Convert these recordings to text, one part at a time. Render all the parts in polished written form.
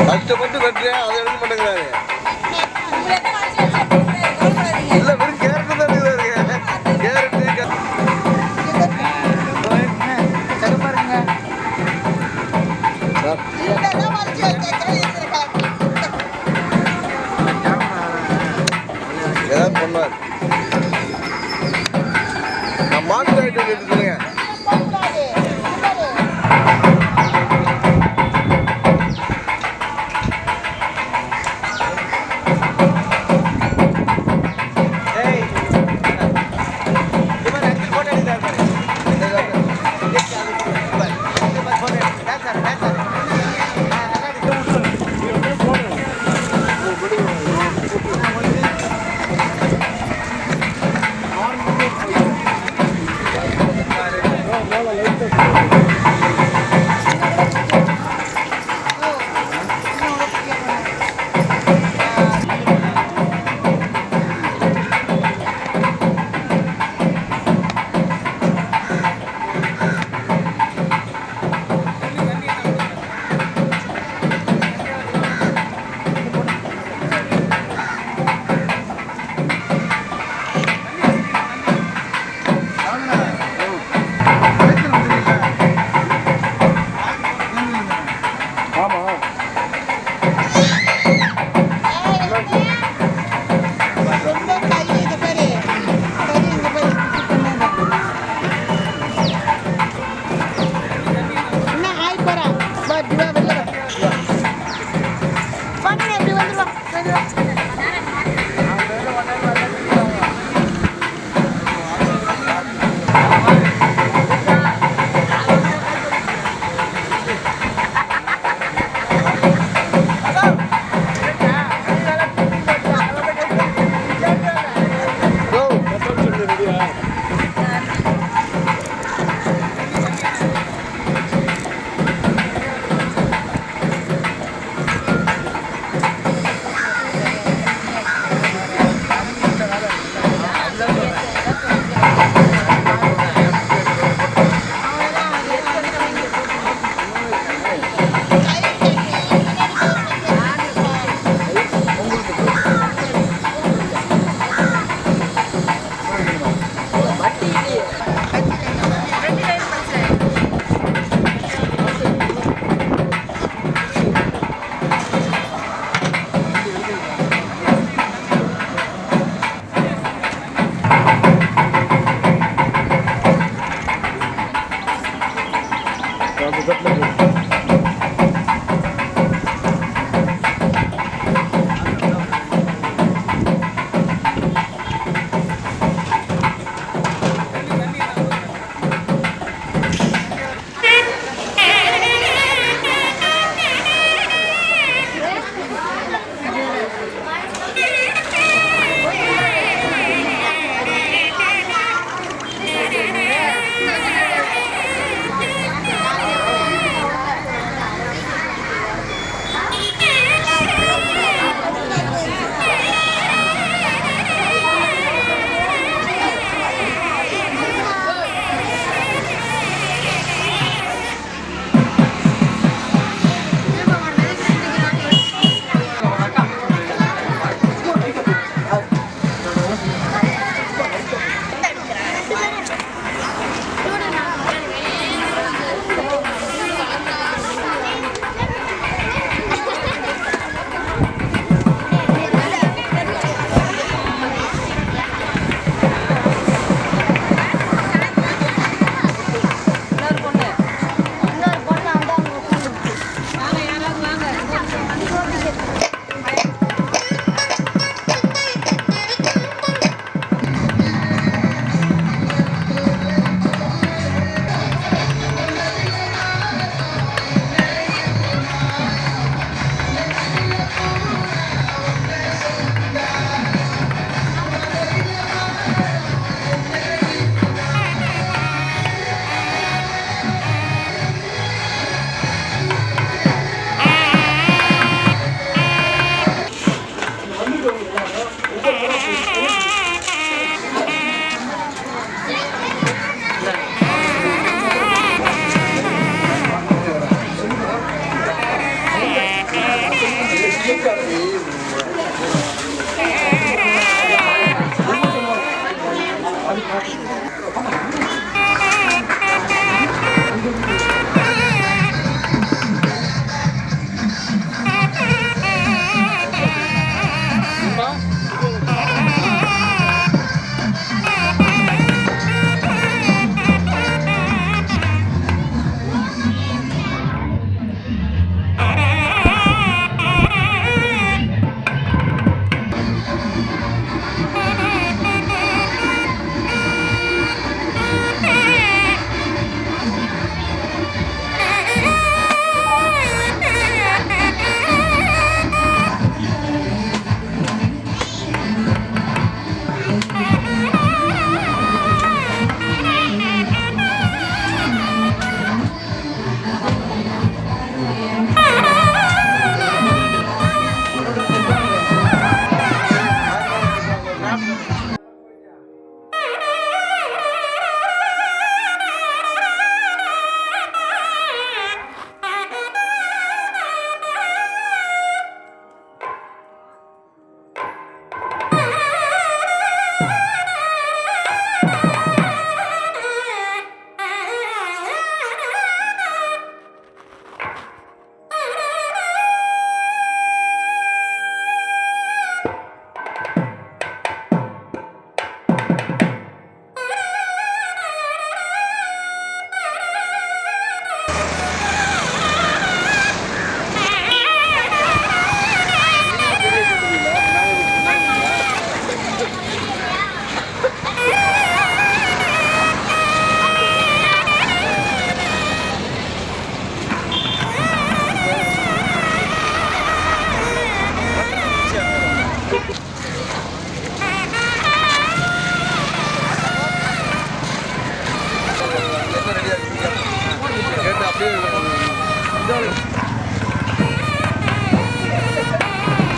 கஷ்டப்பட்டு வெட்டுறேன், அதை எடுக்க மாட்டேங்கிறாரு. இல்லை வெறும் கேரட்டு தான் இருக்குதாருங்க. கேரட்டு ஏதாவது பண்ணார். நான் மாட்டு ஐட்டம் எடுத்துருங்க.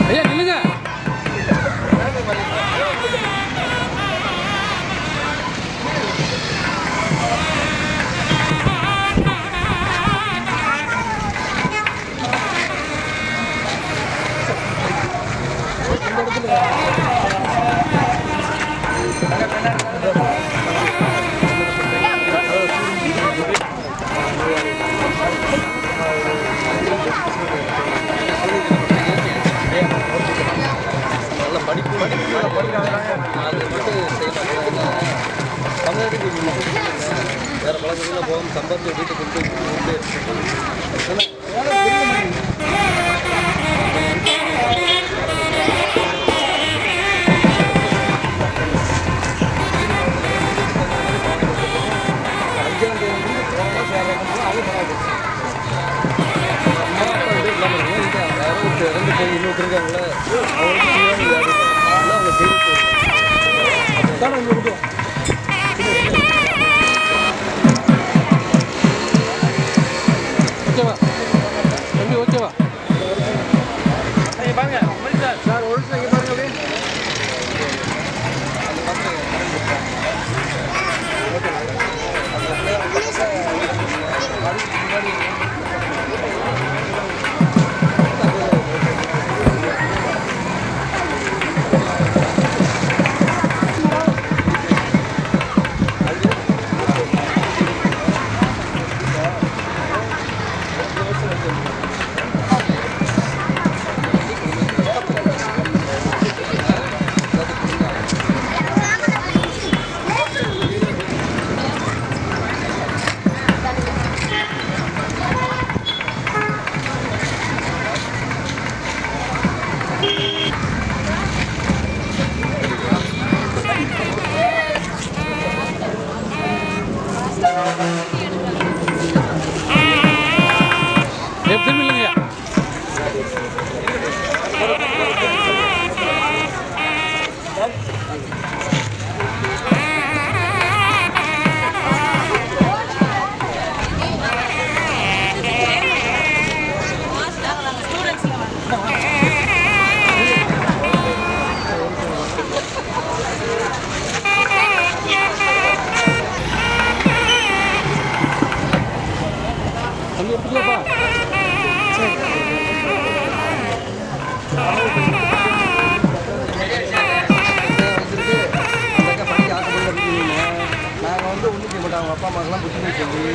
ஐயா நில்லுங்க. வேற பழக்கத்தில் போகும் சம்பளத்தை வீட்டுக்கு கொண்டு இறந்து போய் இன்னொரு இருக்காங்களே அவங்க செய்து ஓகேவா தம்பி? ஓகேவா? பாருங்க சார் ஒரு நிமிஷம் பாருங்க திரும்பி இல்லைங்கய்யா. தம்பி எடுத்துக்கலாப்பா. நாங்கள் வந்து ஒன்றும் செய்ய மாட்டோம். அவங்க அப்பா அம்மாக்கெல்லாம் புத்தி சொல்லி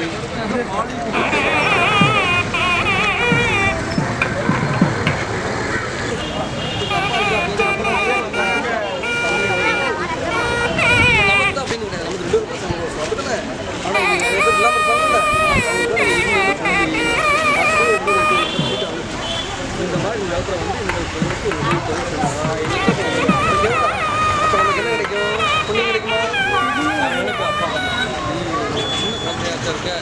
இந்த மாதிரி நேரத்தில் வந்து அப்போ நமக்கு என்ன கிடைக்கும்? புண்ணியம் கிடைக்குமா? அப்பா சின்ன குழந்தையாச்சும் இருக்க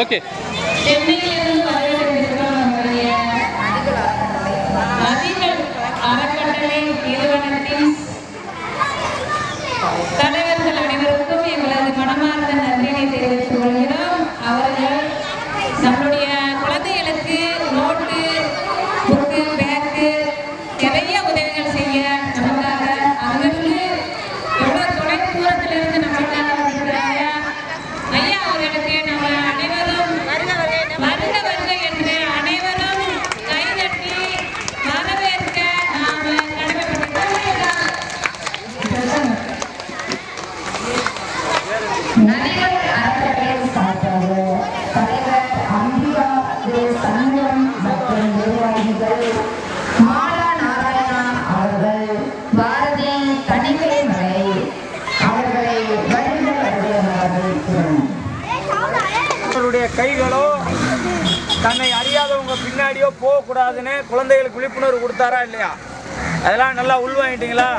ஓகே. சென்னையிலிருந்து வரவேற்கிறோம் நம்முடைய நதிகள் அறக்கட்டளை நிறுவனத்தின் தலைவர்கள் அனைவருக்கும் எங்களது மனமார்ந்த நன்றியை தெரிவித்துக் கொள்கிறோம். அவர்கள் நம்முடைய குழந்தைகளுக்கு நோட்டு, புக்கு, பேக்கு நிறைய உதவிகள் செய்ய நமக்காக அங்கிருந்து எவ்வளவு தொலை தூரத்திலிருந்து நமக்காக வந்திருக்கிறாங்க. ஐயா அவர்களுக்கு நம்ம அனைவரும் வருக வருக என்று அனைவரும் கைதட்டி வரவேற்க நாம் கடமைப்பட்டிருக்கிறோம். நதிகள் அறக்கட்டளை சார்பாக தலைவர் அம்பிகா சண்முகம் மற்றும் நிர்வாகிகள் மாலா நாராயணா அவர்கள், பாரதி தணிக்கை மலை அவர்களை வருக வருக வரவேற்கிறோம். அவர்களுடைய கைகளோ தன்னை அறியாதவங்க பின்னாடியோ போகக்கூடாதுன்னு குழந்தைகளுக்கு விழிப்புணர்வு கொடுத்தாரா இல்லையா? அதெல்லாம் நல்லா உள்வாங்கிட்டீங்களா?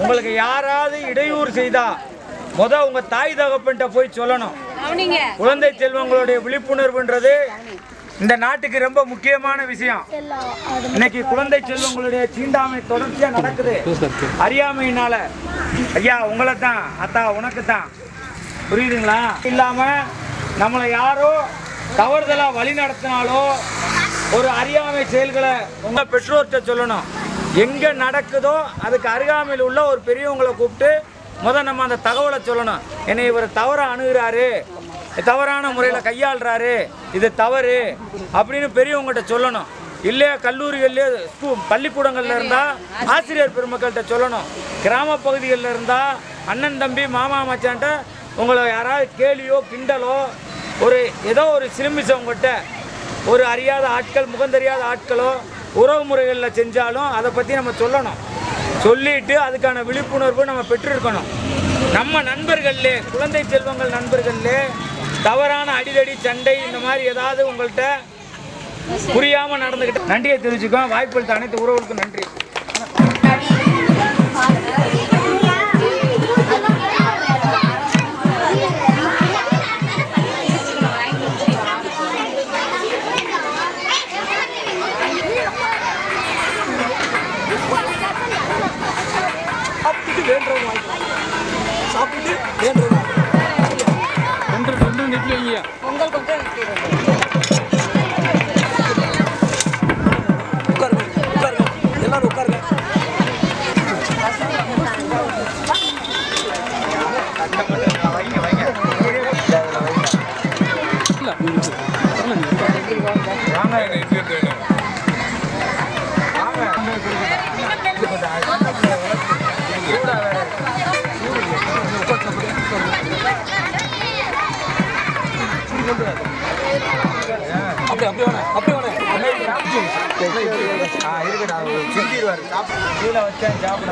உங்களுக்கு யாராவது இடையூறு செய்தா உங்க தாய் தகப்பன்ட்ட போய் சொல்லணும். குழந்தை செல்வங்களுடைய விழிப்புணர்வுன்றது இந்த நாட்டுக்கு ரொம்ப முக்கியமான விஷயம். இன்னைக்கு குழந்தை செல்வங்களுடைய தீண்டாமை தொடர்ச்சியா நடக்குது அறியாமையினால. ஐயா உங்களை தான், அத்தா உனக்கு தான், புரியுதுங்களா? இல்லாம நம்மளை யாரோ தவறுதலா வழி நடத்தினாலோ ஒரு அறியாமை செயல்களை உங்க பெற்றோர்கிட்ட சொல்லணும். எங்க நடக்குதோ அதுக்கு அருகாமையில் உள்ள ஒரு பெரியவங்களை கூப்பிட்டு நம்ம அந்த தகவலை சொல்லணும். என்னை இவர் தவறா அணுகிறாரு, தவறான முறையில் கையாளுறாரு, இது தவறு அப்படின்னு பெரியவங்ககிட்ட சொல்லணும். இல்லையா கல்லூரிகள்லேயே பள்ளிக்கூடங்கள்ல இருந்தால் ஆசிரியர் பெருமக்கள்கிட்ட சொல்லணும். கிராம பகுதிகளில் இருந்தால் அண்ணன் தம்பி மாமா மச்சான்ட்ட உங்களை யாராவது கேலியோ கிண்டலோ ஒரு ஏதோ ஒரு சிலுமிசவங்கிட்ட ஒரு அறியாத ஆட்கள், முகந்தறியாத ஆட்களோ உறவு முறைகளில் செஞ்சாலும் அதை பற்றி நம்ம சொல்லணும். சொல்லிட்டு அதுக்கான விழிப்புணர்வு நம்ம பெற்றிருக்கணும். நம்ம நண்பர்கள்லே, குழந்தை செல்வங்கள் நண்பர்கள்லே தவறான அடிதடி சண்டை இந்த மாதிரி ஏதாவது உங்கள்கிட்ட புரியாமல் நடந்துக்கிட்டு நன்றியை தெரிவிச்சுக்கோ. வாய்ப்பளித்த அனைத்து உறவுகளுக்கும் நன்றி. சாப்பிட்டு வேண்டது ஒன்று நெட்லி வைங்க. உங்களுக்கு உட்காருங்க உட்காருங்க எல்லாரும் உட்காருங்க. அப்படி சிந்திடுவார். கீழே வச்சா சாப்பிட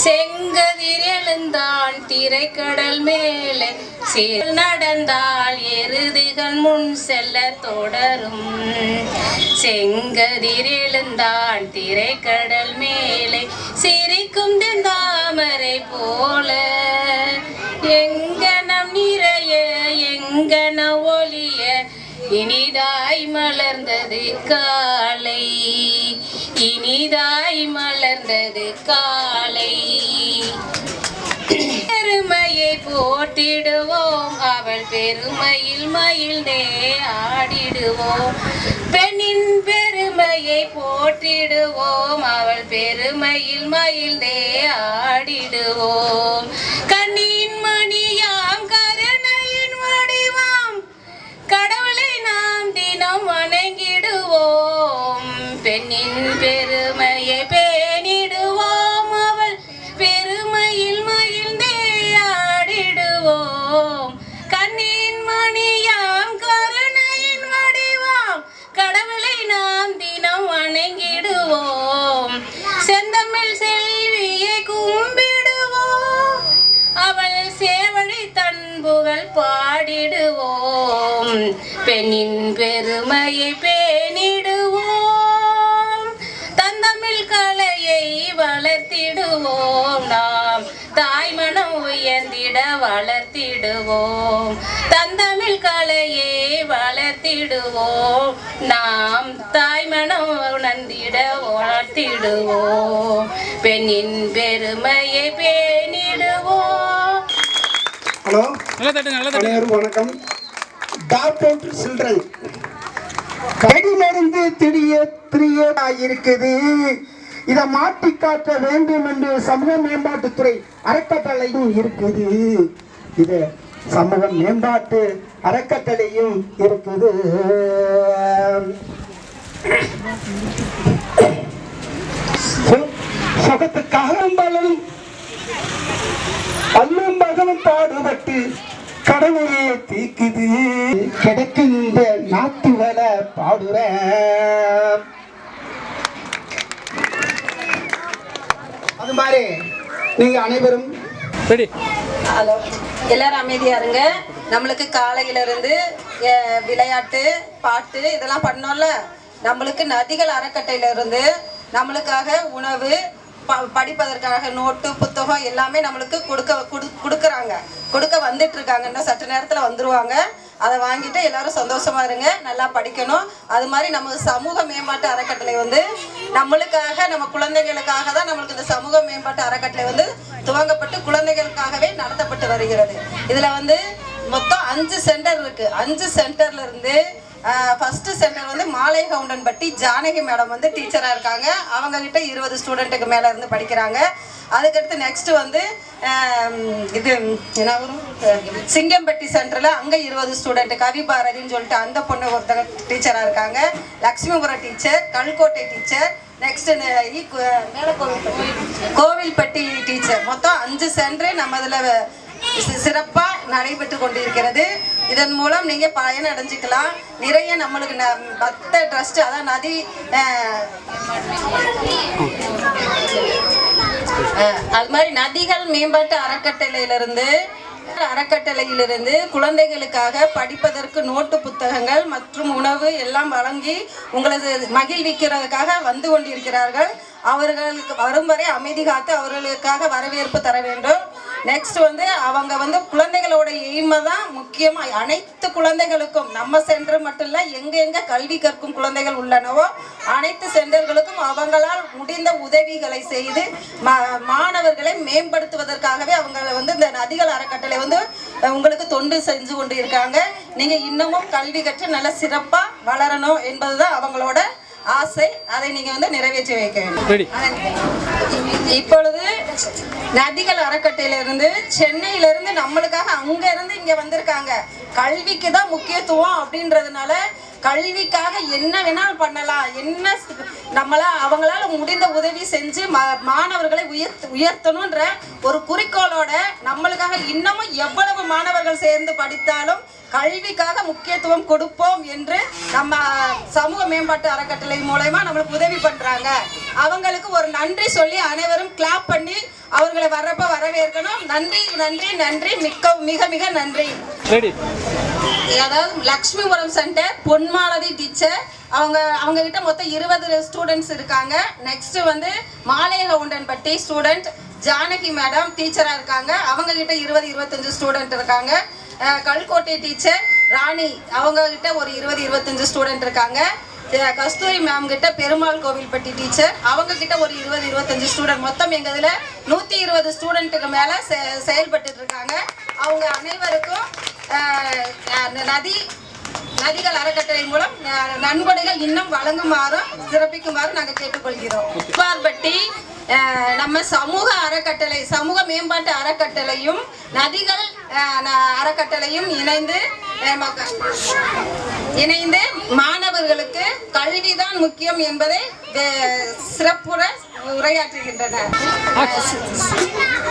செங்கதிர் எழுந்தான் திரைக்கடல் மேலே நடந்தால் எருதுகள் முன் செல்ல தொடரும். செங்கதிர் எழுந்தான் திரைக்கடல் மேலே சிரிக்கும் தாமரை போல எங்கனம் நிறைய எங்கன ஒளிய இனிதாய் மலர்ந்தது காலை, இனிதாய் மலர்ந்தது காலை. பெருமையை போட்டிடுவோம் அவள் பெருமையில் மகிழ்ந்தே ஆடிடுவோம். பெண்ணின் பெருமையை போற்றிடுவோம் அவள் பெருமையில் மகிழ்ந்தே ஆடிடுவோம். கண்ணின் மணியாம் கருணையின் வடிவாம் கடவுளை நாம் தினம் வணங்கிடுவோம். பெண்ணின் பெருமையை பேணிடுவோம் அவள் பெருமையில் மகிழ்ந்தே ஆடிடுவோம். கண்ணின் மணியாம் கருணையின் வடிவாம் கடவுளை நாம் தினம் வணங்கிடுவோம். செந்தமிழ் செல்வியை கும்பிடுவோம் அவள் சேவடி தன் புகழ் பாடிடுவோம். பெண்ணின் பெருமையை பேணிடுவோம். தந்தமிழ் கலையை வளர்த்திடுவோம். நாம் தாய்மனம் உயர்ந்திட வளர்த்திடுவோம். தந்தமிழ் கலையை வளர்த்திடுவோம். நாம் தாய்மனம் உணர்ந்திட வளர்த்திடுவோம். பெண்ணின் பெருமையை பேணிடுவோம். ஹலோ, நல்ல வணக்கம். டாக்டர் சில்ட்ரன் கடிமருந்து இருக்குது. இதை மாற்றி காட்ட வேண்டும் என்று சமூக மேம்பாட்டுத்துறை அறக்கட்டளையும் இருக்குது. இது சமூக மேம்பாட்டு அறக்கட்டளையும் இருக்குது. சுகத்துக்காக அல்லும் பகலும் பாடுபட்டு கடவுளையே தீக்குது. கிடைக்கின்ற நாட்டு வேலை பாடுறேன். அது மாதிரி நீங்க அனைவரும் ஹலோ, எல்லாரும் அமைதியா இருங்க. நம்மளுக்கு காலையில இருந்து விளையாட்டு பாட்டு இதெல்லாம் பண்ணோம்ல. நம்மளுக்கு நதிகள் அறக்கட்டையில இருந்து நம்மளுக்காக உணவு படிப்பதற்காக நோட்டு புத்தகம் எல்லாமே நம்மளுக்கு கொடுக்க வந்துட்டு இருக்காங்க. இன்னும் சற்று நேரத்தில் வந்துருவாங்க. அதை வாங்கிட்டு எல்லாரும் சந்தோஷமா இருங்க, நல்லா படிக்கணும். அது மாதிரி நம்ம சமூக மேம்பாட்டு அறக்கட்டளை வந்து நம்மளுக்காக நம்ம குழந்தைகளுக்காக தான் நம்மளுக்கு இந்த சமூக மேம்பாட்டு அறக்கட்டளை வந்து துவங்கப்பட்டு குழந்தைகளுக்காகவே நடத்தப்பட்டு வருகிறது. இதுல வந்து மொத்தம் 5 சென்டர் இருக்கு. 5 சென்டர்ல இருந்து ஃபர்ஸ்ட் சென்டர் வந்து மாலைகவுண்டன்பட்டி ஜானகி மேடம் வந்து டீச்சராக இருக்காங்க. அவங்க கிட்ட 20 ஸ்டூடெண்ட்டுக்கு மேலே இருந்து படிக்கிறாங்க. அதுக்கடுத்து நெக்ஸ்ட் வந்து இது என்ன வரும், சிங்கம்பட்டி சென்டரில் அங்கே 20 ஸ்டூடெண்ட் கவி பாரதின்னு சொல்லிட்டு அந்த பொண்ணு ஒருத்தங்க டீச்சராக இருக்காங்க. Lakshmipuram teacher, Kalkottai teacher, next Kovilpatti teacher. மொத்தம் 5 சென்டர் நம்ம இதில் சிறப்பாக நடைபெற்று கொண்டிருக்கிறது. இதன் மூலம் நீங்க பயன் அடைஞ்சிக்கலாம். நிறைய நம்மளுக்கு பக்த ட்ரஸ்ட், அதான் நதி அது மாதிரி நதிகள் மேம்பாட்டு அறக்கட்டளையிலிருந்து குழந்தைகளுக்காக படிப்பதற்கு நோட்டு புத்தகங்கள் மற்றும் உணவு எல்லாம் வழங்கி உங்களது மகிழ்விக்கிறதுக்காக வந்து கொண்டிருக்கிறார்கள். அவர்களுக்கு வரும் வரை அமைதி காத்து அவர்களுக்காக வரவேற்பு தர வேண்டும். நெக்ஸ்ட் வந்து அவங்க வந்து குழந்தைகளோட எய்மை தான் முக்கியமாக அனைத்து குழந்தைகளுக்கும், நம்ம சென்டர் மட்டும் இல்லை, எங்கெங்கே கல்வி கற்கும் குழந்தைகள் உள்ளனவோ அனைத்து சென்டர்களுக்கும் அவங்களால் முடிந்த உதவிகளை செய்து மாணவர்களை மேம்படுத்துவதற்காகவே அவங்க வந்து இந்த நதிகள் அறக்கட்டளை வந்து உங்களுக்கு தொண்டு செஞ்சு கொண்டு இருக்காங்க. நீங்கள் இன்னமும் கல்வி கற்று நல்ல சிறப்பாக வளரணும் என்பதுதான் அவங்களோட ஆசை. அதை நீங்க வந்து நிறைவேற்றி வைக்க வேண்டும். இப்பொழுது நதிகள் அறக்கட்டையிலிருந்து சென்னையிலிருந்து நம்மளுக்காக அங்க இருந்து இங்க வந்திருக்காங்க. கல்விக்கு தான் முக்கியத்துவம் அப்படின்றதுனால கல்விக்காக என்ன வேணாலும் பண்ணலாம், என்ன அவங்களால முடிந்த உதவி செஞ்சு மாணவர்களை உயர்த்தணுன்ற ஒரு குறிக்கோளோட நம்மளுக்காக இன்னமும் எவ்வளவு மாணவர்கள் சேர்ந்து படித்தாலும் கல்விக்காக முக்கியத்துவம் கொடுப்போம் என்று நம்ம சமூக மேம்பாட்டு அறக்கட்டளை மூலமா நம்மளுக்கு உதவி பண்றாங்க. அவங்களுக்கு ஒரு நன்றி சொல்லி அனைவரும் கிளாப் பண்ணி அவர்களை வர்றப்ப வரவேற்கணும். நன்றி நன்றி நன்றி, மிக மிக நன்றி. அதாவது லக்ஷ்மிபுரம் சென்டர் பொன்மாலதி டீச்சர், அவங்க கிட்ட மொத்தம் 20 ஸ்டூடெண்ட்ஸ் இருக்காங்க. நெக்ஸ்ட் வந்து மாலையகவுண்டன்பட்டி ஸ்டூடெண்ட் ஜானகி மேடம் டீச்சரா இருக்காங்க. அவங்க கிட்ட 20-25 ஸ்டூடெண்ட் இருக்காங்க. கல்கோட்டை டீச்சர் ராணி, அவங்க கிட்ட ஒரு 20-25 ஸ்டூடெண்ட் இருக்காங்க. கஸ்தூரி மேம் கிட்ட பெருமாள் கோவில்பட்டி டீச்சர், அவங்க கிட்ட ஒரு 20-25 ஸ்டூடெண்ட், மொத்தம் எங்க இதுல 120 ஸ்டூடெண்ட்டுக்கு மேல செயல்பட்டு இருக்காங்க. அவங்க அனைவருக்கும் நதிகள் அறக்கட்டளை மூலம் நன்கொடைகள் இன்னும் வழங்குமாறும் சிறப்பிக்குமாறு நாங்கள் கேட்டுக்கொள்கிறோம். பார்பட்டி நம்ம சமூக அறக்கட்டளை, சமூக மேம்பாட்டு அறக்கட்டளையும் நதிகள் அறக்கட்டளையும் இணைந்து மாணவர்களுக்கு கல்விதான் முக்கியம் என்பதை சிறப்புற உரையாற்றுகின்றன.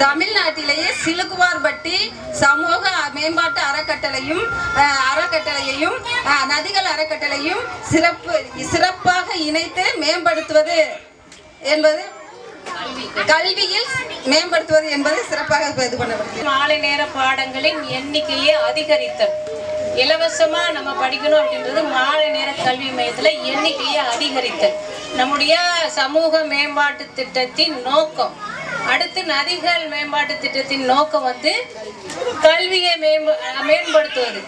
தமிழ்நாட்டிலேயே சிலுக்குவார்பட்டி சமூக மேம்பாட்டு அறக்கட்டளையையும் நதிகள் அறக்கட்டளையும் சிறப்பாக இணைத்து மேம்படுத்துவது என்பது கல்வியில் மேம்படுத்துவது என்பது சிறப்பாக இது பண்ணப்படுகிறது. மாலை நேர பாடங்களின் எண்ணிக்கையை அதிகரித்தல், இலவசமா நம்ம படிக்கணும் அப்படின்றது மாலை நேர கல்வி மையத்துல எண்ணிக்கையை அதிகரித்தல் நம்முடைய சமூக மேம்பாட்டு திட்டத்தின் நோக்கம். அடுத்து நதிகள் மேம்பாட்டு திட்டத்தின் நோக்கம் வந்து கல்வியை மேம்படுத்துவது,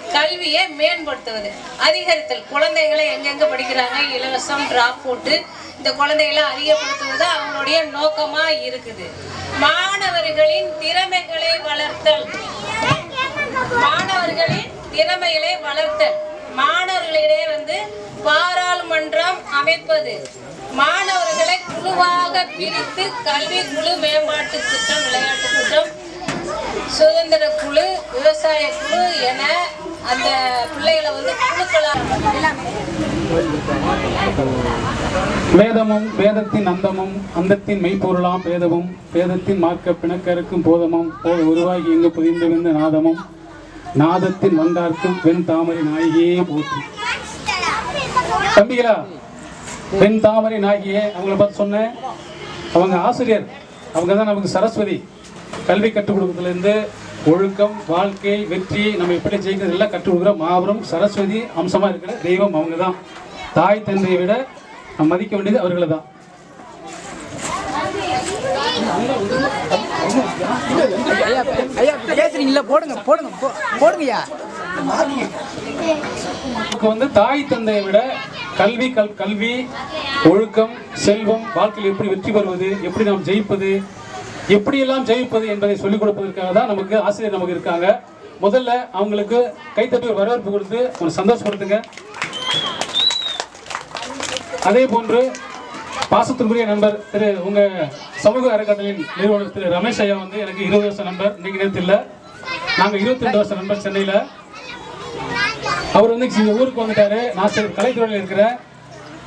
அதிகரித்தல். குழந்தைகளை எங்கெங்க படிக்கிறாங்க, இலவசம் டிராப் போட்டு இந்த குழந்தைகளை அதிகப்படுத்துவது அவங்களுடைய நோக்கமா இருக்குது. மாணவர்களின் திறமைகளை வளர்த்தல், மாணவர்களிடையே வந்து பாராளுமன்றம் அமைப்பது, மாணவர்களை குழுவாக பிரித்து கல்வி குழு, மேம்பாட்டு திட்டம், விளையாட்டு திட்டம், சுதந்திர குழு, விவசாய குழு என அந்த பிள்ளைகளை வந்து குழுக்களாக. வேதமும் வேதத்தின் அந்தமும் அந்தத்தின் மெய்ப்பொருளாம் பேதமும் பேதத்தின் மார்க்க பிணக்கருக்கும் போதமும் போல் உருவாகி எங்கு புதிந்திருந்த நாதமும் நாதத்தின் வந்தார்க்கும் வெண் தாமரை நாயகியே போற்றி. தம்பிகளா, வெண் தாமரை நாயகியே அவங்கள பார்த்து சொன்னேன். அவங்க ஆசிரியர், அவங்க தான் நமக்கு சரஸ்வதி. கல்வி கற்றுக் கொடுக்கறதுலேருந்து ஒழுக்கம், வாழ்க்கை, வெற்றி, நம்ம எப்படி ஜெயிக்கிறது எல்லாம் கற்றுக் கொடுக்குற மாபெரும் சரஸ்வதி அம்சமாக இருக்கிற தெய்வம் அவங்க தான். தாய் தந்தையை விட நம்ம மதிக்க வேண்டியது அவர்களை தான். வந்து தாய் தந்தையை விட கல்வி, ஒழுக்கம், செல்வம், வாழ்க்கையில் எப்படி வெற்றி பெறுவது, எப்படி நாம் ஜெயிப்பது, எப்படியெல்லாம் ஜெயிப்பது என்பதை சொல்லிக் கொடுப்பதற்காக தான் நமக்கு ஆசிரியர் நமக்கு இருக்காங்க. முதல்ல அவங்களுக்கு கைத்தட்டி வரவேற்பு கொடுத்து ஒரு சந்தோஷப்படுத்துங்க. அதே போன்று பாசத்திற்குரிய நண்பர் உங்க சமூக அறக்கட்டளையின் நிறுவனர் திரு ரமேஷ் ஐயா வந்து எனக்கு 20 வருஷம் நண்பர். இன்னைக்கு நேரத்தில் இல்லை, நாங்கள் 22 வருஷம் நண்பர் சென்னையில். அவர் வந்து இந்த ஊருக்கு வந்துட்டாரு. நான் சரி கலைத்துறையில் இருக்கிறேன்.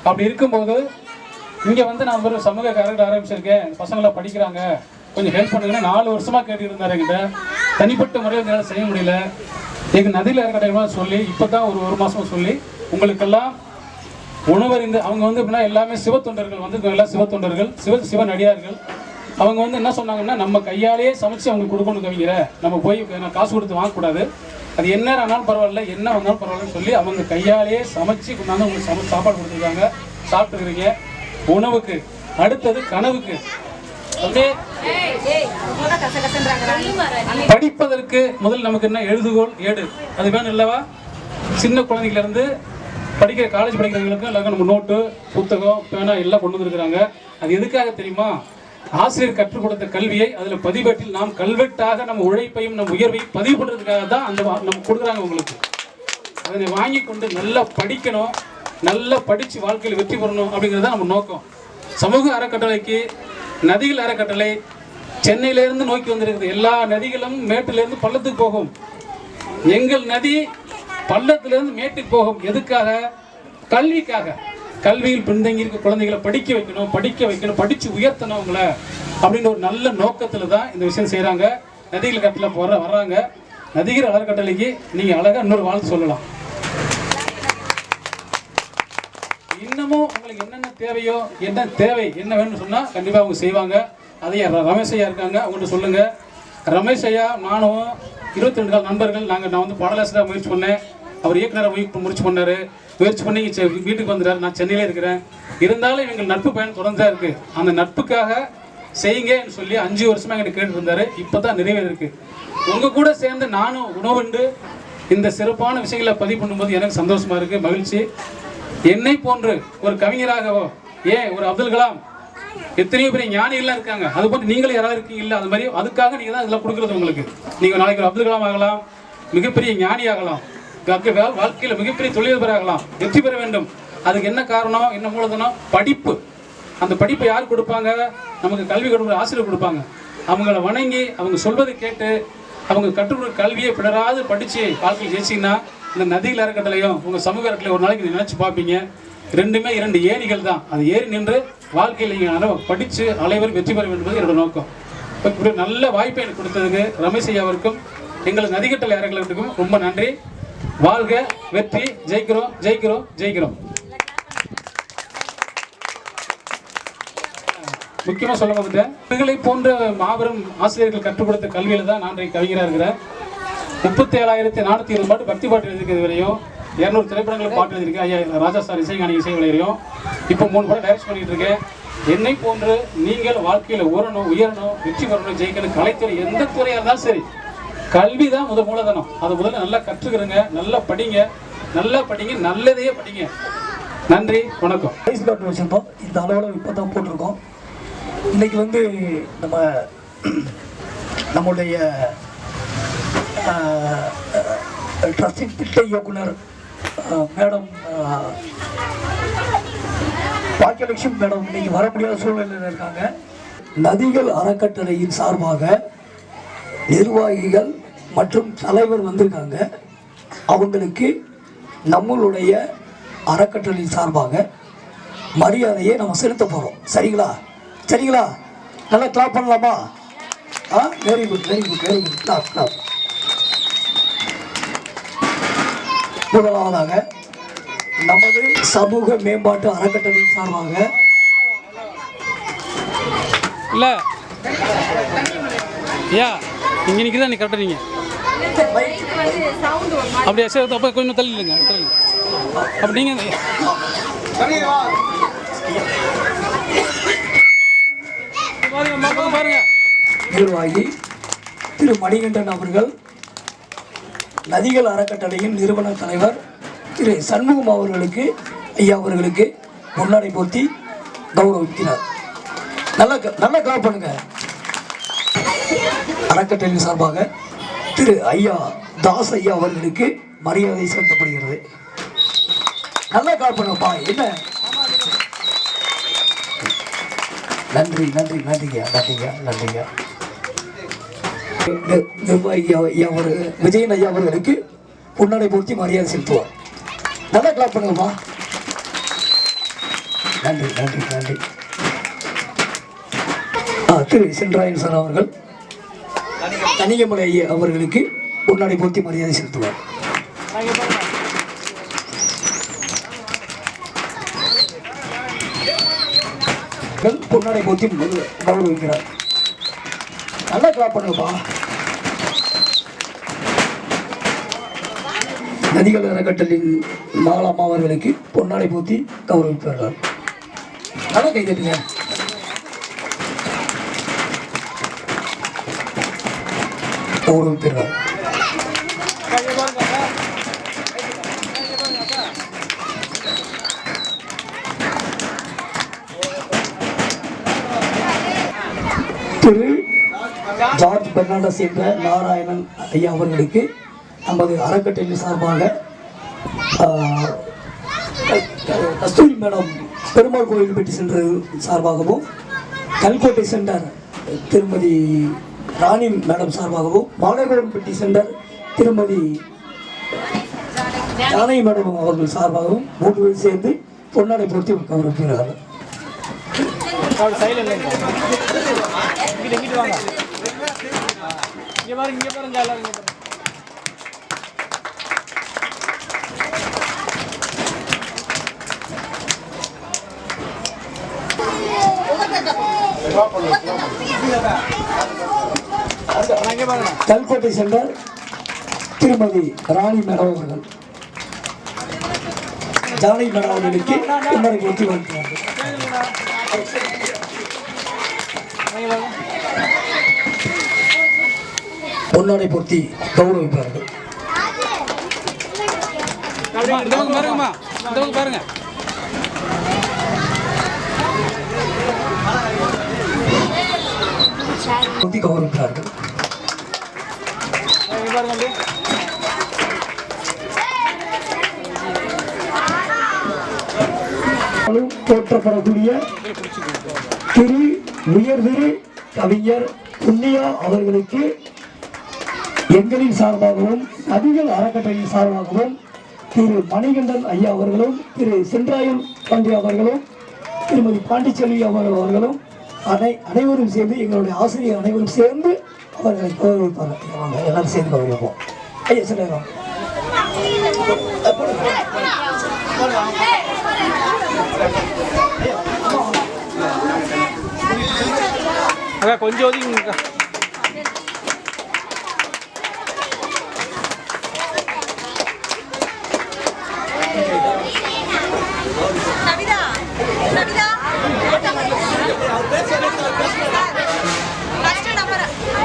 அப்படி இருக்கும்போது இங்கே வந்து நான் ஒரு சமூக அறக்கட்டளை ஆரம்பிச்சிருக்கேன், பசங்களாம் படிக்கிறாங்க, கொஞ்சம் ஹெல்ப் பண்ணுங்கன்னு 4 வருஷமா கேட்டு இருந்தார் என்கிட்ட. தனிப்பட்ட முறையில் என்னால் செய்ய முடியல. எங்கள் நதியில் அறக்கட்டளை சொல்லி இப்போ தான் ஒரு மாதமாக சொல்லி உங்களுக்கெல்லாம் உணவறிந்து, அவங்க வந்து எப்படின்னா எல்லாமே சிவத்தொண்டர்கள் வந்து எல்லாம் சிவத்தொண்டர்கள், சிவ நடிகார்கள். அவங்க வந்து என்ன சொன்னாங்கன்னா, நம்ம கையாலேயே சமைச்சு அவங்களுக்கு கொடுக்கணும் கவிங்கிற, நம்ம போய் காசு கொடுத்து வாங்கக்கூடாது, அது என்ன ஆனாலும் பரவாயில்ல, என்ன வந்தாலும் பரவாயில்லன்னு சொல்லி அவங்க கையாலேயே சமைச்சு கொண்டாந்து உங்களுக்கு சாப்பாடு கொடுத்துருக்காங்க. சாப்பிட்டுருக்கிறீங்க. உணவுக்கு அடுத்தது கனவுக்கு படிப்பதற்கு முதல் நமக்கு என்ன எழுதுகோள், ஏடு, அது வேணும் இல்லவா? சின்ன குழந்தைங்கள இருந்து படிக்கிற காலேஜ் படிக்கிறவங்களுக்கு எல்லாருக்கும் நம்ம நோட்டு, புத்தகம், பேனா எல்லாம் கொண்டு வந்துருக்குறாங்க. அது எதுக்காக தெரியுமா? ஆசிரியர் கற்றுக் கொடுத்த கல்வியை அதில் பதிவேட்டில் நாம் கல்வெட்டாக நம்ம உழைப்பையும் நம்ம உயர்வையும் பதிவு பண்ணுறதுக்காக தான் அந்த நம்ம கொடுக்குறாங்க உங்களுக்கு. அதனை வாங்கி கொண்டு நல்லா படிக்கணும், நல்லா படித்து வாழ்க்கையில் வெற்றி பெறணும் அப்படிங்கிறது தான் நம்ம நோக்கம். சமூக அறக்கட்டளைக்கு நதிகள் அறக்கட்டளை சென்னையிலேருந்து நோக்கி வந்திருக்குது. எல்லா நதிகளும் மேட்டிலேருந்து பள்ளத்துக்கு போகும். எங்கள் நதி பள்ளத்திலிருந்து மேட்டுக்கு போகும். எதுக்காக? கல்விக்காக, கல்வியில் பின்தங்கி இருக்க குழந்தைகளை படிக்க வைக்கணும், படித்து உயர்த்தணும் அவங்கள அப்படின்ற ஒரு நல்ல நோக்கத்தில் தான் இந்த விஷயம் செய்கிறாங்க. நதிகள் கட்டளை வர்றாங்க. நதிகள் அறக்கட்டளைக்கு நீங்கள் அழகாக இன்னொரு வாழ்த்து சொல்லலாம். இன்னமும் உங்களுக்கு என்னென்ன தேவையோ, என்ன வேணும்னு சொன்னால் கண்டிப்பாக அவங்க செய்வாங்க. அதையே ரமேஷ் ஐயா இருக்காங்க, அவங்கள்ட்ட சொல்லுங்கள். ரமேஷ் ஐயா நானும் 22 நாள் நண்பர்கள். நான் வந்து பாடலாசிரியராக முயற்சி பண்ணேன், அவர் இயக்குனராக முயற்சி பண்ணார். முயற்சி பண்ணி வீட்டுக்கு வந்துட்டார். நான் சென்னையில் இருக்கிறேன். இருந்தாலும் எங்கள் நட்பு பயணம் தொடர்ந்து தான் இருக்குது. அந்த நட்புக்காக செய்யுங்கன்னு சொல்லி 5 வருஷமாக என்கிட்ட கேட்டு இருந்தார். இப்போ தான் நிறைவேறிருக்கு. உங்கள் கூட சேர்ந்து நானும் உணவுண்டு இந்த சிறப்பான விஷயங்களை பதிவு பண்ணும்போது எனக்கு சந்தோஷமாக இருக்குது, மகிழ்ச்சி. என்னை போன்று ஒரு கவிஞராகவோ, ஒரு அப்துல் கலாம், எத்தனையோ பெரிய ஞானிகள்லாம் இருக்காங்க, அது போட்டு நீங்களும் யாராவது இருக்கீங்களா? அது மாதிரி அதுக்காக நீங்கள் தான் இதெல்லாம் கொடுக்குறது. உங்களுக்கு நீங்கள் நாளைக்கு ஒரு அப்துல் கலாம் ஆகலாம், மிகப்பெரிய ஞானி ஆகலாம், வாழ்க்கையில் மிகப்பெரிய தொழிலதிபர் ஆகலாம், வெற்றி பெற வேண்டும். அதுக்கு என்ன காரணம், என்ன மூலதனம்? படிப்பு. அந்த படிப்பை யார் கொடுப்பாங்க? நமக்கு கல்வி கொடுக்குற ஆசிரியர் கொடுப்பாங்க. அவங்கள வணங்கி அவங்க சொல்வதை கேட்டு அவங்க கற்றுக்கொடுக்குற கல்வியை பிறராது படித்து வாழ்க்கையில் ஜெயிச்சிங்கன்னா இந்த நதிகள் அறக்கட்டளையும் உங்கள் சமூக அறக்கட்டளை ஒரு நாளைக்கு நினச்சி பார்ப்பீங்க. ரெண்டுமே 2 ஏரிகள் தான். அது ஏறி நின்று வாழ்க்கையில் நீங்கள் படித்து அனைவரும் வெற்றி பெற வேண்டும் என்பது என்னோட நோக்கம். இப்படி நல்ல வாய்ப்பை எனக்கு கொடுத்ததுக்கு ரமேஷ் ஐயா அவருக்கும் எங்கள் நதிக்கட்டளை அறக்கட்டளைக்கும் ரொம்ப நன்றி. வாழ்க, வெற்றி, ஜெயிக்கிறோம், ஜெயிக்கிறோம், ஜெயிக்கிறோம். முக்கியமாக சொல்ல வந்துட்டேன். இவர்களை போன்ற மாபெரும் ஆசிரியர்கள் கற்றுக் கொடுத்த கல்வியில் தான் நான் கவிஞராக இருக்கிறேன். 37,420 பாட்டு பக்தி பாட்டு எழுதிருக்கிறது வரையும் 200 திரைப்படங்கள் பாட்டு எழுதியிருக்கேன். ஐயா ராஜா சார் இசைஞானி இசை வரையும் இப்போ 3 படம் டைரக்ட் பண்ணிட்டு இருக்கேன். என்னை போன்று நீங்கள் வாழ்க்கையில் உயரணும், வெற்றி பெறணும், ஜெயிக்கணும். கலைத்துறை எந்த துறையாக இருந்தாலும் சரி, கல்வி தான் மூலதனம். அதை முதல்ல நல்லா கற்றுக்கிறங்க, நல்லா படிங்க, நல்லதையே படிங்க. நன்றி, வணக்கம். ரைஸ் கார்டு வச்சுருந்தோம். இந்த அளவில் இப்போ தான் போட்டிருக்கோம். இன்றைக்கி வந்து நம்முடைய ட்ரஸ்டின் திட்ட இயக்குனர் மேடம் பாக்கியலட்சுமி மேடம் இன்னைக்கு வர முடியாத சூழ்நிலையில் இருக்காங்க. நதிகள் அறக்கட்டளையின் சார்பாக நிர்வாகிகள் மற்றும் தலைவர் வந்திருக்காங்க. அவங்களுக்கு நம்மளுடைய அறக்கட்டளையின் சார்பாக மரியாதையை நம்ம செலுத்த போகிறோம். சரிங்களா? நல்லா கிளாப் பண்ணலாமா? Very good. கிளாப். முதலாவதாக நமது சமூக மேம்பாட்டு அறக்கட்டளையின் சார்பாக இல்லை ஐயா, இங்கே நிற்கிறதா நீ கரெக்டாக நீங்கள் அப்படியே சரி, அப்போ கொஞ்சம் தள்ளிடுங்க. அப்படி நீங்கள் பாருங்க. நிர்வாகி திரு மணிகண்டன் அவர்கள், நதிகள் அறக்கட்டளையின் நிறுவன தலைவர் திரு சண்முகம் அவர்களுக்கு, ஐயா அவர்களுக்கு பொன்னாடை போர்த்தி கௌரவிக்கிறார். நல்லா கிளாப் பண்ணுங்க. அறக்கட்டளையின் சார்பாக திரு ஐயா தாஸ் ஐயா அவர்களுக்கு மரியாதை செலுத்தப்படுகிறது. நல்லா கிளாப் பண்ணுங்கப்பா. என்ன நன்றிங்க. நிர்வாகி விஜயன் ஐயா அவர்களுக்கு பொன்னாடை போர்த்தி மரியாதை செலுத்துவார். நல்லா கிளாப் பண்ணுங்கப்பா. நன்றி. திரு சென்றாயன் சார் அவர்கள் தனியமலை ஐயா அவர்களுக்கு பொன்னாடை போர்த்தி மரியாதை செலுத்துவார். பொன்னாடை போர்த்தி கௌரவிக்கிறார். நல்லா கிளாப் பண்ணுங்கப்பா. நதிகள் அறக்கட்டளையின் மாலாமா அவர்களுக்கு பொன்னாடை போர்த்தி கௌரவிப்பார்கள். நல்லா கை தட்டுங்க. கௌரவிக்கிறார். திரு ஜார்ஜ் பெர்னாண்டஸ் என்ற நாராயணன் ஐயா அவர்களுக்கு நமது அறக்கட்டளை சார்பாக கஸ்தூரி மேடம் பெருமாள் கோயில் பெட்டி சென்டர் சார்பாகவும், கல்கோட்டை சென்டர் திருமதி ராணி மேடம் சார்பாகவும், மாநகரம் பெட்டி சென்டர் திருமதி ஜானகி மேடம் அவர்கள் சார்பாகவும் 3 பேர் சேர்ந்து பொன்னாடை போர்த்தி கௌரவிக்கிறார்கள். கல்கோட்டை சென்ற திருமதி ராணி மேடம் அவர்கள் ஜானகி மேடம் அவர்களுக்கு பொன்னாடை போர்த்தி வருகிறார்கள். பொன்னாடை போர்த்தி கௌரவிப்பார்கள். பாருங்க போர்த்தி கௌரவிப்பார்கள். போற்றப்படக்கூடிய திரு உயர்திரு கவிஞர் புண்ணியா அவர்களுக்கு எங்களின் சார்பாகவும் நதிகள் அறக்கட்டளையின் சார்பாகவும் திரு மணிகண்டன் ஐயா அவர்களும் திரு சென்றாயன் பாண்டியா அவர்களும் திருமதி பாண்டிச்செல்வி அவர்களும் அனைவரும் சேர்ந்து எங்களுடைய ஆசிரியர் அனைவரும் சேர்ந்து அவர்களை கௌரவிப்பார்கள். எல்லாரும் சேர்ந்து கௌரவிப்போம். ஐயா சொல்லுங்க. கொஞ்சம் ஒதுங்க.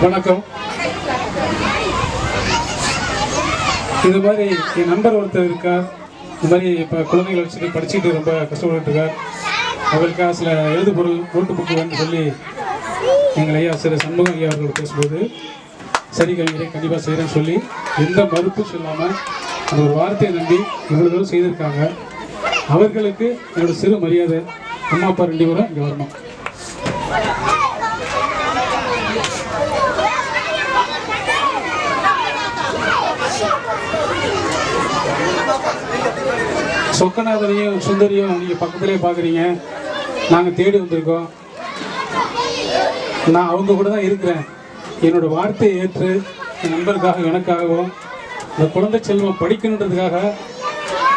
வணக்கம். இது மாதிரி என் நண்பர் ஒருத்தர் இருக்கார். இந்த மாதிரி இப்போ குழந்தைகளை வச்சுட்டு படிச்சுட்டு ரொம்ப கஷ்டப்பட்டு இருக்கார். அவர்களுக்காக சில எழுது பொருள் நோட்டு புக்கு வேணும்னு சொல்லி எங்கள் ஐயா சிறு சண்முகம் ஐயா அவர்கள் பேசும்போது சரி கவிஞரை கண்டிப்பாக செய்கிறேன்னு சொல்லி எந்த மறுப்பும் சொல்லாமல் அந்த ஒரு வார்த்தையை நம்பி இவ்வளோ தூரம் செய்திருக்காங்க. அவர்களுக்கு என்னோட சிறு மரியாதை. அம்மா அப்பா 2 பேரும் இங்கே வரணும். சொக்கநாதனையும் சுந்தரியும் நீங்கள் பக்கத்திலே பார்க்குறீங்க. நாங்கள் தேடி வந்திருக்கோம். நான் அவங்க கூட தான் இருக்கிறேன். என்னோட வார்த்தையை ஏற்று என் நண்பருக்காக எனக்காகவும் இந்த குழந்தை செல்வம் படிக்கணுன்றதுக்காக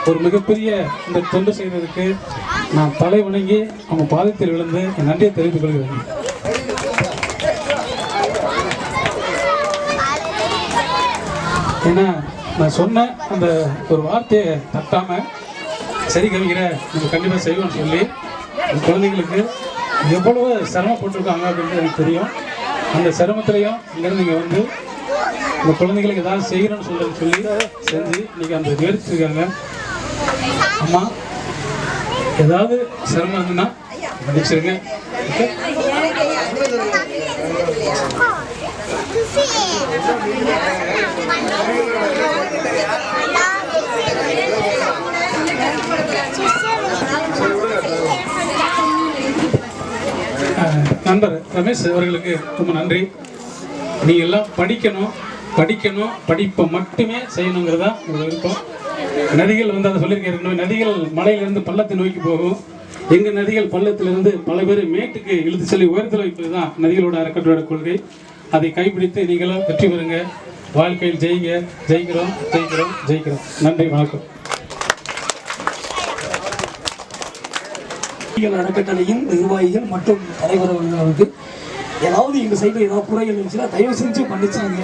ஒரு மிகப்பெரிய இந்த தொண்டு செய்வதற்கு நான் தலை வணங்கி அவங்க பாதத்தில் விழுந்து என் நன்றியை தெரிவித்துக் கொள்கிறேன். ஏன்னா நான் சொன்ன அந்த ஒரு வார்த்தையை தட்டாமல் சரி கவிஞரை நம்ம கண்டிப்பாக செய்வோம்னு சொல்லி குழந்தைங்களுக்கு எவ்வளவு சிரமப்பட்டிருக்காங்க அப்படின்றது எனக்கு தெரியும். அந்த சிரமத்திலையும் இங்கேருந்து நீங்கள் வந்து இந்த குழந்தைங்களுக்கு ஏதாவது செய்யணும்னு சொல்லி செஞ்சு இன்னைக்கு அந்த நிகழ்ச்சிருக்காங்க. அம்மா ஏதாவது சிரமம் இருந்துன்னா மன்னிச்சிருங்க. நண்பர் ரமேஷ் அவர்களுக்கு ரொம்ப நன்றி. நீங்கள் எல்லாம் படிக்கணும் படிப்பை மட்டுமே செய்யணுங்கிறதா உங்களோட விருப்பம். நதிகள் வந்து அதை சொல்லியிருக்கேன். நதிகள் மலையிலிருந்து பள்ளத்தை நோக்கி போகும். எங்கள் நதிகள் பள்ளத்திலிருந்து பல பேர் மேட்டுக்கு இழுத்து செல்லி உயரத்தில் வைப்பது தான் நதிகளோட அறக்கட்டளோட கொள்கை. அதை கைப்பிடித்து நீங்களும் வெற்றி பெறுங்க. வாழ்க்கையில் ஜெயிக்கிறோம். நன்றி, வணக்கம். அறக்கட்டளையின் நிர்வாகிகள் மற்றும் தலைவர் அவர்களுக்கு ஏதாவது எங்கள் சைடில் ஏதாவது குறைகள் இருந்துச்சுன்னா தயவு செஞ்சு மன்னிச்சுருங்க.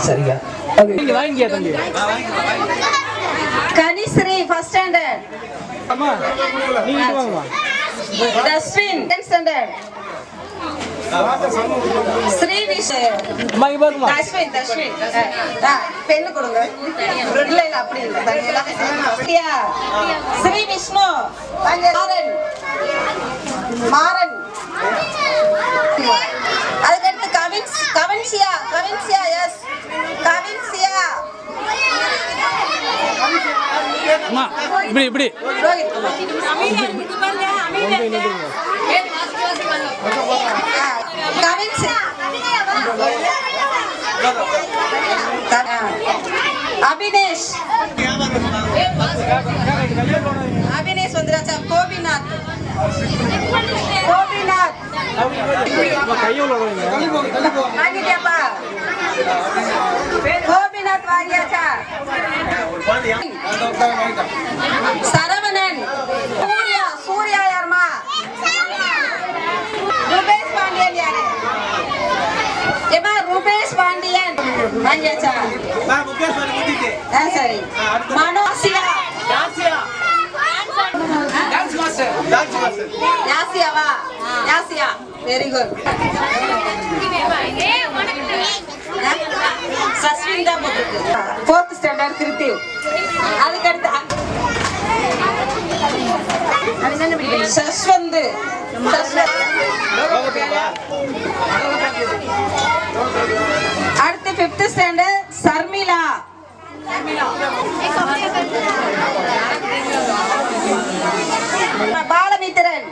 சரியா Kanishree first standard. Thaswin 10th standard. Sri Thaswin பெண்ணு கொடுங்க. இல்ல அப்படி இல்ல. ஸ்ரீ விஷ்ணு மாறன். அதுக்கடுத்து கவின்சியா எஸ் கவின்சியா. இப்படி ரோஹித் கவின் சிங். அபினேஷ் அபினேஷ் வந்துராச்சா. கோபிநாத் கோபிநாத் வாங்கிட்டியாப்பா? கோபிநாத் வாங்கியாச்சா? சரவணன். சூர்யா சூர்யா யாருமா? ரூபேஷ் பாண்டியன் யாரு? ஏமா ரூபேஷ் பாண்டியன் வாங்கியாச்சா? சரி. மனோசியா யாசியாவா? யாசியா வெரி குட். சஸ்விந்தா போட்டுருக்கு. 4th standard கிருத்திவ். அதுக்கடுத்து சஸ்வந்த். அடுத்து 5th ஸ்டாண்டர்ட் சர்மிளா. பாலமித்திரன்.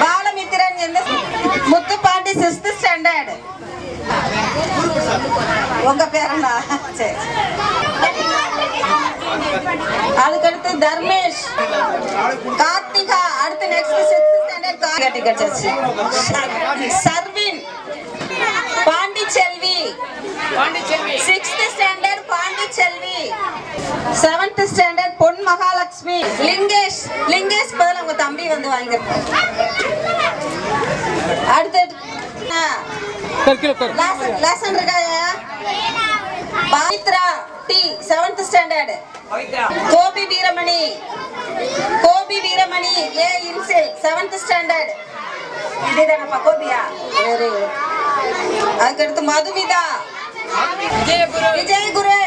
பாலமித்திரன் என்ன? Muthupandi 6th standard. உங்க பேரனா? சரி. அதுக்கடுத்து தர்மேஷ். கார்த்திகா. அடுத்து நெக்ஸ்ட் 6th ஸ்டாண்டர்ட் கட்டிக்கச்சாச்சு. Sarvin. Pandiselvi. 6th standard Pandiselvi. 7th standard Pon Mahalakshmi. Lingesh. Lingesh பதில் உங்க தம்பி வந்து வாங்கிருக்காரு. அடுத்து லெசன் இருக்காயா? Pavithra D 7th standard. Gopi Veeramani. Gopi Veeramani A இன்சில் 7th ஸ்டாண்டர்ட். இதுதானப்பா கோபியா? Very good. அதுக்கடுத்து Madhumitha. Vijayaguru.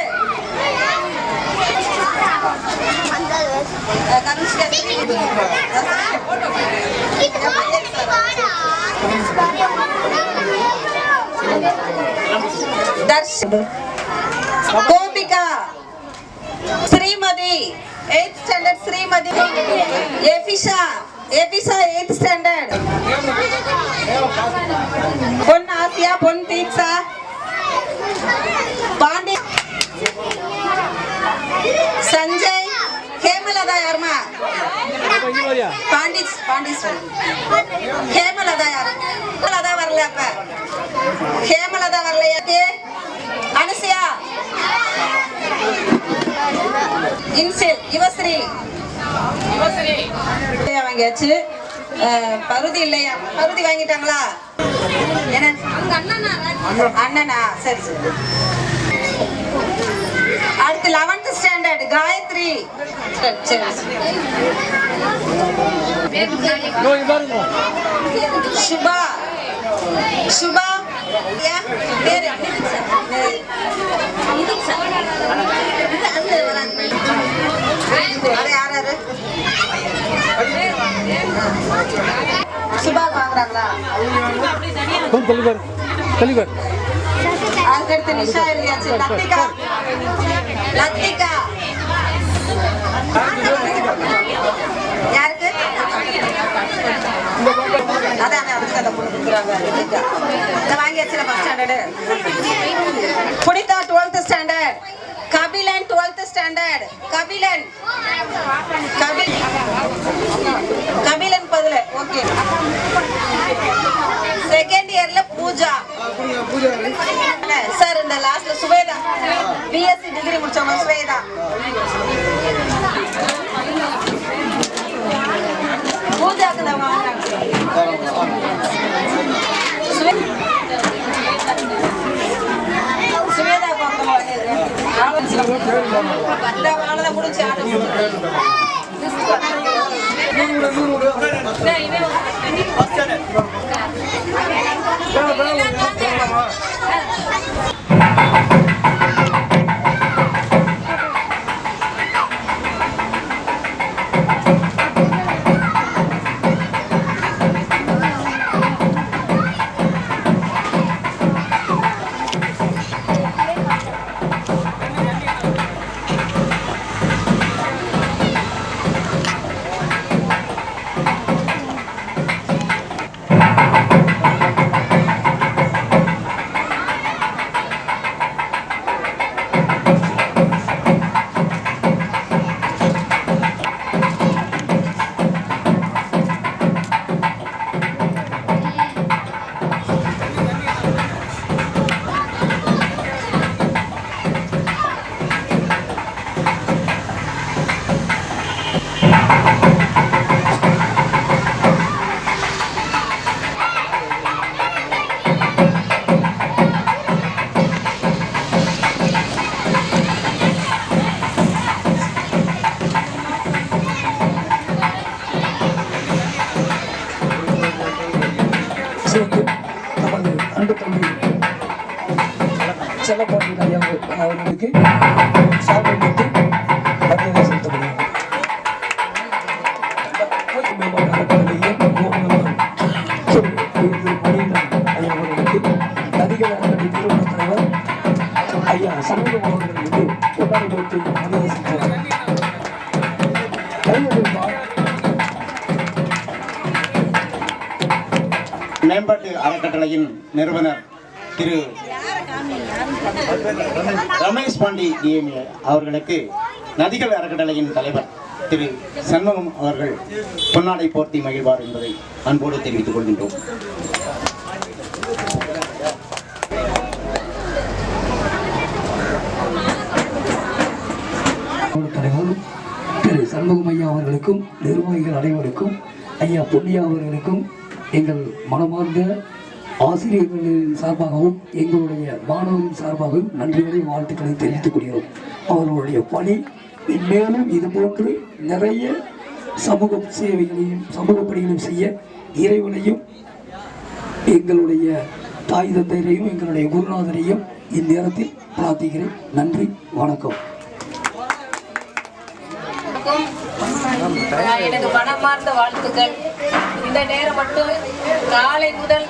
Gopika. Srimathi 8th standard. Srimathi. Ebisha. Ebisha 8th standard. Pon Asiya. Pon Deeksha. Pandi. Sanjay. Hemalatha யாருமா? பாண்டீஸ்வரி. ஹேமலதா யாரு? ஹேமலதா வரல. அப்ப ஹேமலதா வரலையா? அனுசியா. இன்சில். யுவஸ்ரீ. வாங்கியாச்சு. பருதி இல்லையா? பருதி வாங்கிட்டாங்களா? என்ன அண்ணனா? சரி சரி. அடுத்து 11th ஸ்டாண்டர்ட் காயத்ரி. சுபா. சுபா பேரு யாரு? சுபா வாங்குறாங்களா? அதுக்கடுத்து நிஷா எழுதியாச்சு. லத்திகா. லத்திகா யாருக்கு? அதான் அதுக்கு அதை கொடுக்குறாங்க. வாங்கியாச்சு. First standard. Punitha 12th standard. Kabilan 12th standard. Kabilan. Kabilan பதில். ஓகே. செகண்ட் இயர்ல பூஜா. சார் இந்த லாஸ்ட்ல சுவேதா. பிஎஸ்சி டிகிரி முடிச்சவங்க சுவேதா. பூஜாக்கு தான் வாங்குறாங்க. சுவேதா அவ்வளோதான் முடிச்சு. செல்லப்பாண்டியன் ஐயா அவர்களுக்கு சாமி கொடுத்து மரியாதை செலுத்தப்படுகிறது. மேம்பாட்டு அறக்கட்டளையின் ஐயா அவர்களுக்கு நதிகள் அறக்கட்டளை நிறுவன தலைவர் ஐயா சண்முகம் அவர்களுக்கு கொண்டாடி கொடுத்து மரியாதை செலுத்துவார். மேம்பாட்டு அறக்கட்டளையின் நிறுவனர் திரு ரமேஷ் பாண்டி டிஎம்ஏ அவர்களுக்கு நதிகள் அறக்கட்டளையின் தலைவர் திரு சண்முகம் அவர்கள் பொன்னாடை போர்த்தி மகிழ்வார் என்பதை அன்போடு தெரிவித்துக் கொள்கின்றோம். தலைவர் திரு சண்முகம் ஐயா அவர்களுக்கும் நிர்வாகிகள் அனைவருக்கும் ஐயா பொன்னியா அவர்களுக்கும் எங்கள் மனமார்ந்த ஆசிரியர்களின் சார்பாகவும் எங்களுடைய மாணவர்களின் சார்பாகவும் நன்றிகளை வாழ்த்துக்களை தெரிவித்துக் கொள்கிறோம். அவர்களுடைய பணி மேலும் இதுபோன்று நிறைய சமூக சேவைகளையும் சமூக பணிகளையும் செய்ய இறைவனையும் எங்களுடைய தாய் தந்தையரையும் எங்களுடைய குருநாதரையும் இந்நேரத்தில் பிரார்த்திக்கிறேன். நன்றி, வணக்கம். எனக்கு மனமார்ந்த வாழ்த்துக்கள். இந்த நேரம் மட்டும் காலை முதல்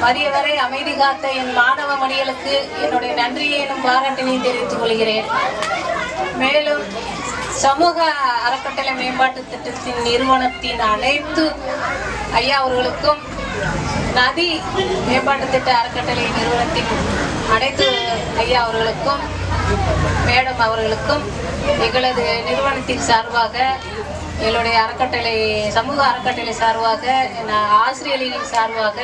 மதிய வரை அமைதி காத்த என் மாணவ மணிகளுக்கு என்னுடைய நன்றியை எனும் பாராட்டினையும் தெரிவித்துக் கொள்கிறேன். மேலும் சமூக அறக்கட்டளை மேம்பாட்டு திட்டத்தின் நிறுவனத்தின் அனைத்து ஐயா அவர்களுக்கும், நதி மேம்பாட்டு திட்ட அறக்கட்டளை நிறுவனத்தின் அனைத்து ஐயா அவர்களுக்கும், மேடம் அவர்களுக்கும் எங்களது நிறுவனத்தின் சார்பாக, எங்களுடைய அறக்கட்டளை சமூக அறக்கட்டளை சார்பாக, ஆசிரியர்களின் சார்பாக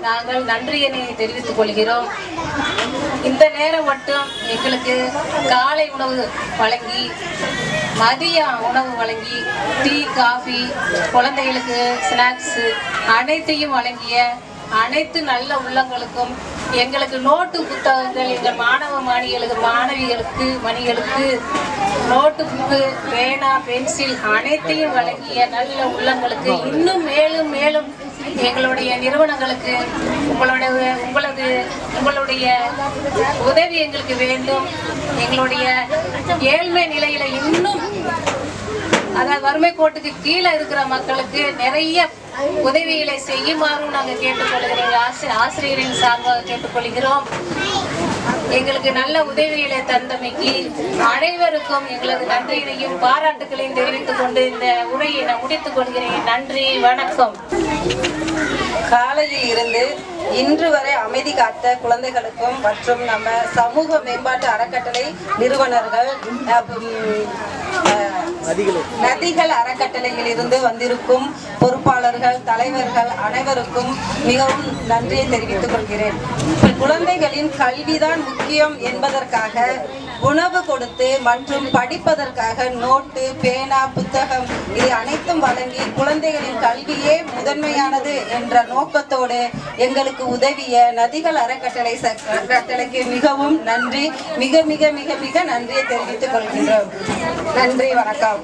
நாங்கள் நன்றியினை தெரிவித்துக் கொள்கிறோம். இந்த நேரம் மட்டும் எங்களுக்கு காலை உணவு வழங்கி, மதிய உணவு வழங்கி, டீ காஃபி, குழந்தைகளுக்கு ஸ்நாக்ஸு அனைத்தையும் வழங்கிய அனைத்து நல்ல உள்ளங்களுக்கும், எங்களுக்கு நோட்டு புத்தகங்கள், எங்கள் மாணவ மணிகளுக்கு நோட்டு புக்கு, பேனா, பென்சில் அனைத்தையும் வழங்கிய நல்ல உள்ளங்களுக்கு, இன்னும் மேலும் மேலும் எங்களுடைய நிறுவனங்களுக்கு உங்களுடைய உதவி எங்களுக்கு வேண்டும். எங்களுடைய ஏழ்மை நிலையில இன்னும், அதாவது வறுமை கோட்டுக்கு கீழே இருக்கிற மக்களுக்கு நிறைய உதவிகளை செய்யுமாறும் நாங்கள் கேட்டுக்கொள்கிறோம். ஆசிரியரின் சார்பாக கேட்டுக்கொள்கிறோம். எங்களுக்கு நல்ல உதவிகளை தந்தமைக்கு அனைவருக்கும் எங்களது நன்றியையும் பாராட்டுகளையும் தெரிவித்துக் கொண்டு இந்த உரையை நான் முடித்துக் கொள்கிறேன். நன்றி, வணக்கம். காலையில் இருந்து இன்று வரை அமைதி காத்த குழந்தைகளுக்கும் மற்றும் நம்ம சமூக மேம்பாட்டு அறக்கட்டளை நிறுவனர்கள், நதிகள் அறக்கட்டளையில் இருந்து வந்திருக்கும் பொறுப்பாளர்கள், தலைவர்கள் அனைவருக்கும் மிகவும் நன்றியை தெரிவித்துக் கொள்கிறேன். குழந்தைகளின் கல்விதான் முக்கியம் என்பதற்காக உணவு கொடுத்து மற்றும் படிப்பதற்காக நோட்டு, பேனா, புத்தகம் இது அனைத்தும் வழங்கி குழந்தைகளின் கல்வியே முதன்மையானது என்ற நோக்கத்தோடு எங்களுக்கு உதவிய நதிகள் அறக்கட்டளைக்கு மிகவும் நன்றி, மிக மிக மிக மிக நன்றியை தெரிவித்துக் கொள்கின்றோம். நன்றி, வணக்கம்.